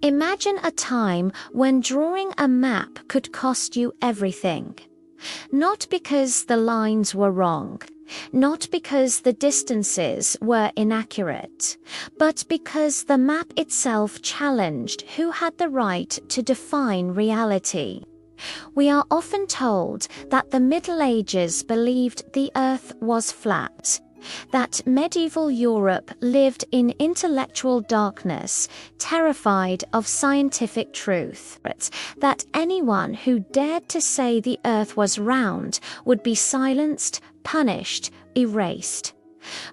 Imagine a time when drawing a map could cost you everything. Not because the lines were wrong, not because the distances were inaccurate, but because the map itself challenged who had the right to define reality. We are often told that the Middle Ages believed the Earth was flat, that medieval Europe lived in intellectual darkness, terrified of scientific truth, that anyone who dared to say the Earth was round would be silenced, punished, erased.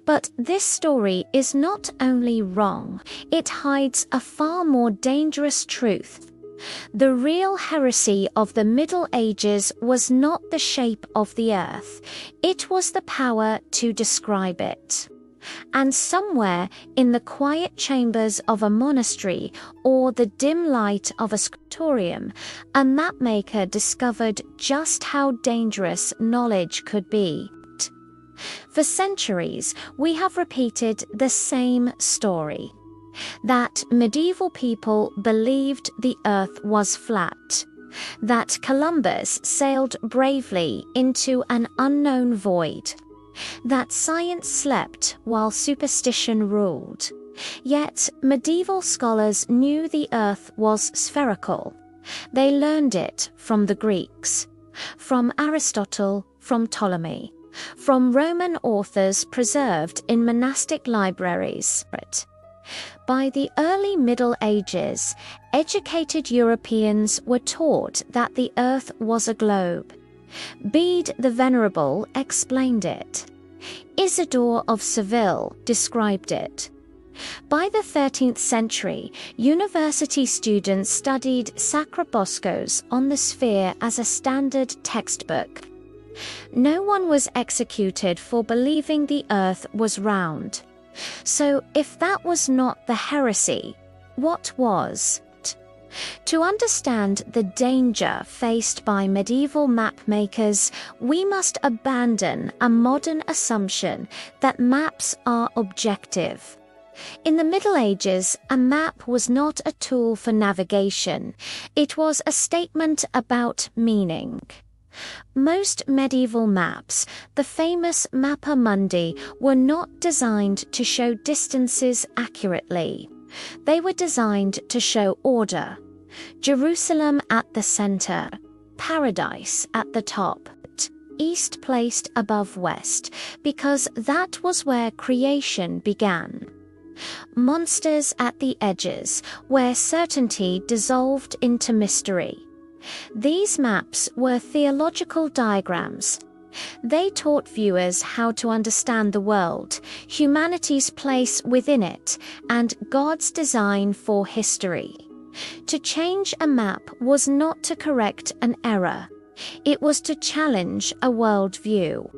But this story is not only wrong, it hides a far more dangerous truth. The real heresy of the Middle Ages was not the shape of the Earth, it was the power to describe it. And somewhere in the quiet chambers of a monastery or the dim light of a scriptorium, a mapmaker discovered just how dangerous knowledge could be. For centuries, we have repeated the same story. That medieval people believed the Earth was flat, that Columbus sailed bravely into an unknown void, that science slept while superstition ruled. Yet medieval scholars knew the Earth was spherical. They learned it from the Greeks, from Aristotle, from Ptolemy, from Roman authors preserved in monastic libraries. By the early Middle Ages, educated Europeans were taught that the Earth was a globe. Bede the Venerable explained it. Isidore of Seville described it. By the 13th century, university students studied Sacroboscos on the sphere as a standard textbook. No one was executed for believing the Earth was round. So, if that was not the heresy, what was? To understand the danger faced by medieval mapmakers, we must abandon a modern assumption that maps are objective. In the Middle Ages, a map was not a tool for navigation, it was a statement about meaning. Most medieval maps, the famous mappa mundi, were not designed to show distances accurately. They were designed to show order. Jerusalem at the center, paradise at the top, east placed above west, because that was where creation began. Monsters at the edges, where certainty dissolved into mystery. These maps were theological diagrams. They taught viewers how to understand the world, humanity's place within it, and God's design for history. To change a map was not to correct an error. It was to challenge a worldview.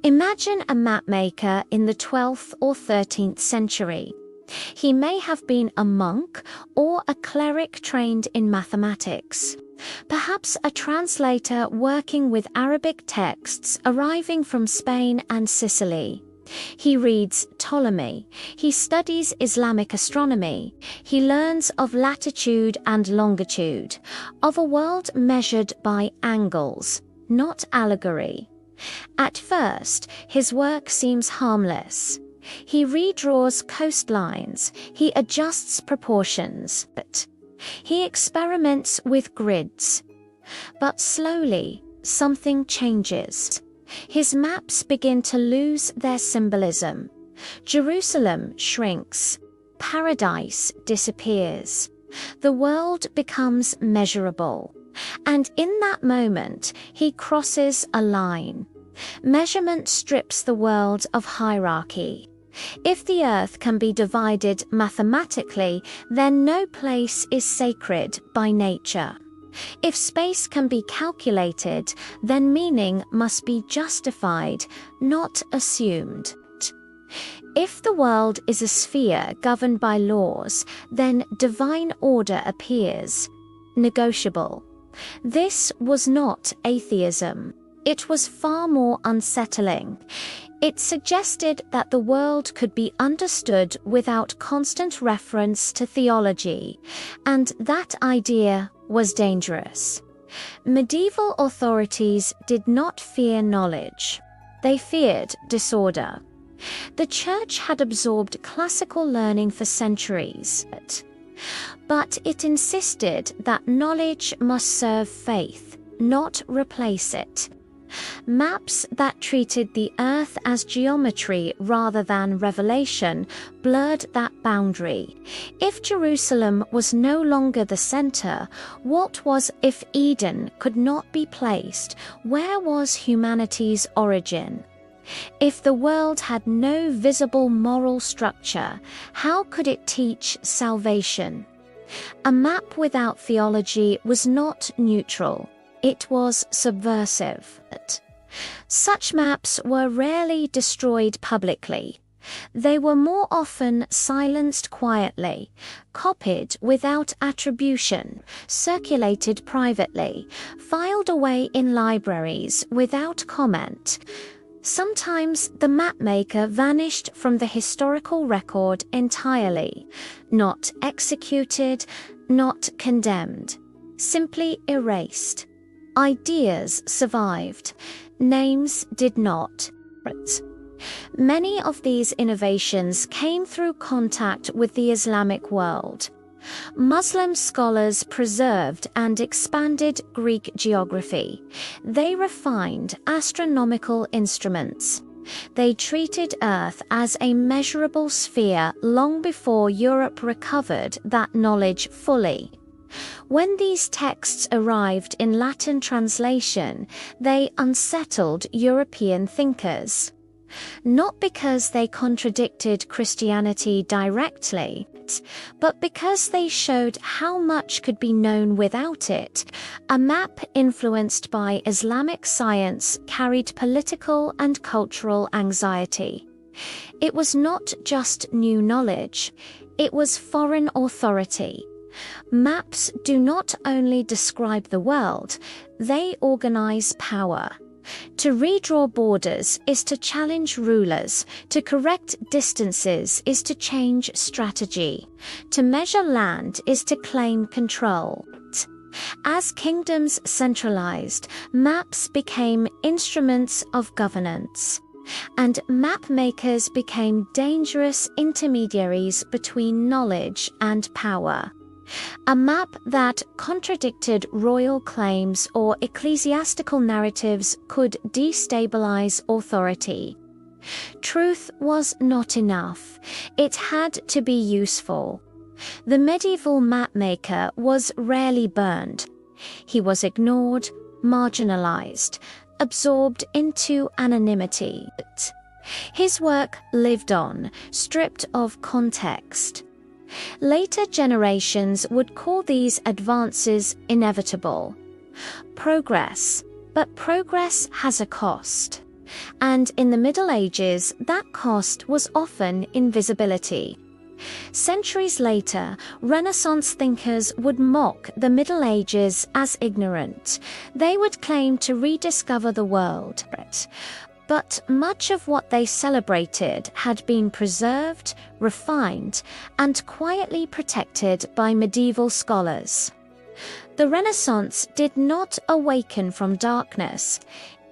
Imagine a mapmaker in the 12th or 13th century. He may have been a monk or a cleric trained in mathematics. Perhaps a translator working with Arabic texts arriving from Spain and Sicily. He reads Ptolemy, he studies Islamic astronomy, he learns of latitude and longitude, of a world measured by angles, not allegory. At first, his work seems harmless. He redraws coastlines, he adjusts proportions, but he experiments with grids. But slowly, something changes. His maps begin to lose their symbolism. Jerusalem shrinks. Paradise disappears. The world becomes measurable. And in that moment, he crosses a line. Measurement strips the world of hierarchy. If the earth can be divided mathematically, then no place is sacred by nature. If space can be calculated, then meaning must be justified, not assumed. If the world is a sphere governed by laws, then divine order appears, negotiable. This was not atheism. It was far more unsettling. It suggested that the world could be understood without constant reference to theology, and that idea was dangerous. Medieval authorities did not fear knowledge. They feared disorder. The Church had absorbed classical learning for centuries, but it insisted that knowledge must serve faith, not replace it. Maps that treated the earth as geometry rather than revelation blurred that boundary. If Jerusalem was no longer the center, what was if Eden could not be placed? Where was humanity's origin? If the world had no visible moral structure, how could it teach salvation? A map without theology was not neutral. It was subversive. Such maps were rarely destroyed publicly. They were more often silenced quietly, copied without attribution, circulated privately, filed away in libraries without comment. Sometimes the mapmaker vanished from the historical record entirely, not executed, not condemned, simply erased. Ideas survived, names did not. Many of these innovations came through contact with the Islamic world. Muslim scholars preserved and expanded Greek geography. They refined astronomical instruments. They treated Earth as a measurable sphere long before Europe recovered that knowledge fully. When these texts arrived in Latin translation, they unsettled European thinkers. Not because they contradicted Christianity directly, but because they showed how much could be known without it. A map influenced by Islamic science carried political and cultural anxiety. It was not just new knowledge, it was foreign authority. Maps do not only describe the world, they organize power. To redraw borders is to challenge rulers. To correct distances is to change strategy. To measure land is to claim control. As kingdoms centralized, maps became instruments of governance. And mapmakers became dangerous intermediaries between knowledge and power. A map that contradicted royal claims or ecclesiastical narratives could destabilize authority. Truth was not enough. It had to be useful. The medieval mapmaker was rarely burned. He was ignored, marginalized, absorbed into anonymity. His work lived on, stripped of context. Later generations would call these advances inevitable. Progress, but progress has a cost. And in the Middle Ages, that cost was often invisibility. Centuries later, Renaissance thinkers would mock the Middle Ages as ignorant. They would claim to rediscover the world. But much of what they celebrated had been preserved, refined, and quietly protected by medieval scholars. The Renaissance did not awaken from darkness.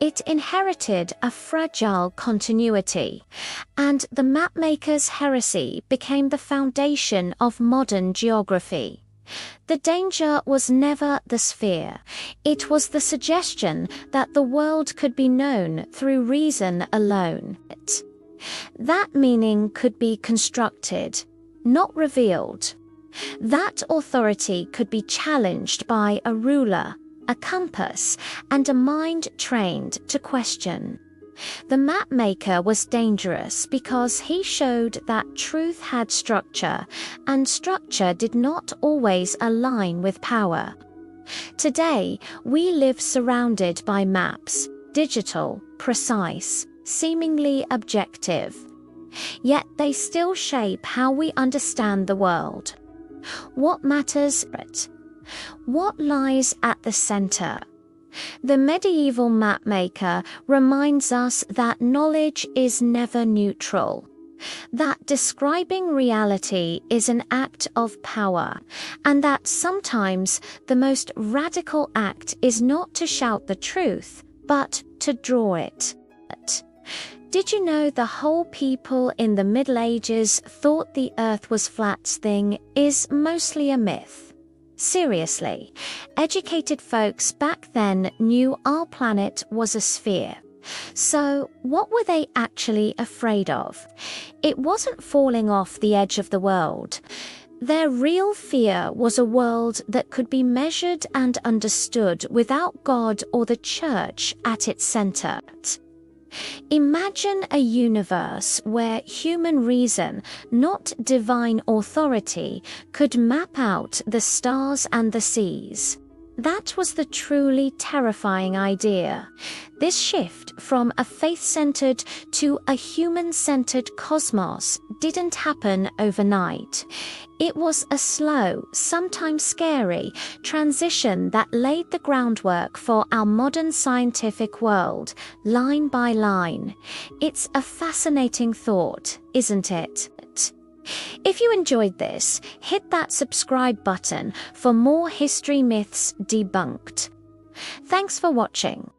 It inherited a fragile continuity, and the mapmaker's heresy became the foundation of modern geography. The danger was never the sphere. It was the suggestion that the world could be known through reason alone. That meaning could be constructed, not revealed. That authority could be challenged by a ruler, a compass, and a mind trained to question. The mapmaker was dangerous because he showed that truth had structure, and structure did not always align with power. Today, we live surrounded by maps, digital, precise, seemingly objective. Yet they still shape how we understand the world. What matters? What lies at the center? The medieval mapmaker reminds us that knowledge is never neutral, that describing reality is an act of power, and that sometimes the most radical act is not to shout the truth, but to draw it. Did you know the whole people in the Middle Ages thought the Earth was flat thing is mostly a myth? Seriously, educated folks back then knew our planet was a sphere. So, what were they actually afraid of? It wasn't falling off the edge of the world. Their real fear was a world that could be measured and understood without God or the Church at its center. Imagine a universe where human reason, not divine authority, could map out the stars and the seas. That was the truly terrifying idea. This shift from a faith-centered to a human-centered cosmos didn't happen overnight. It was a slow, sometimes scary, transition that laid the groundwork for our modern scientific world, line by line. It's a fascinating thought, isn't it? If you enjoyed this, hit that subscribe button for more history myths debunked. Thanks for watching.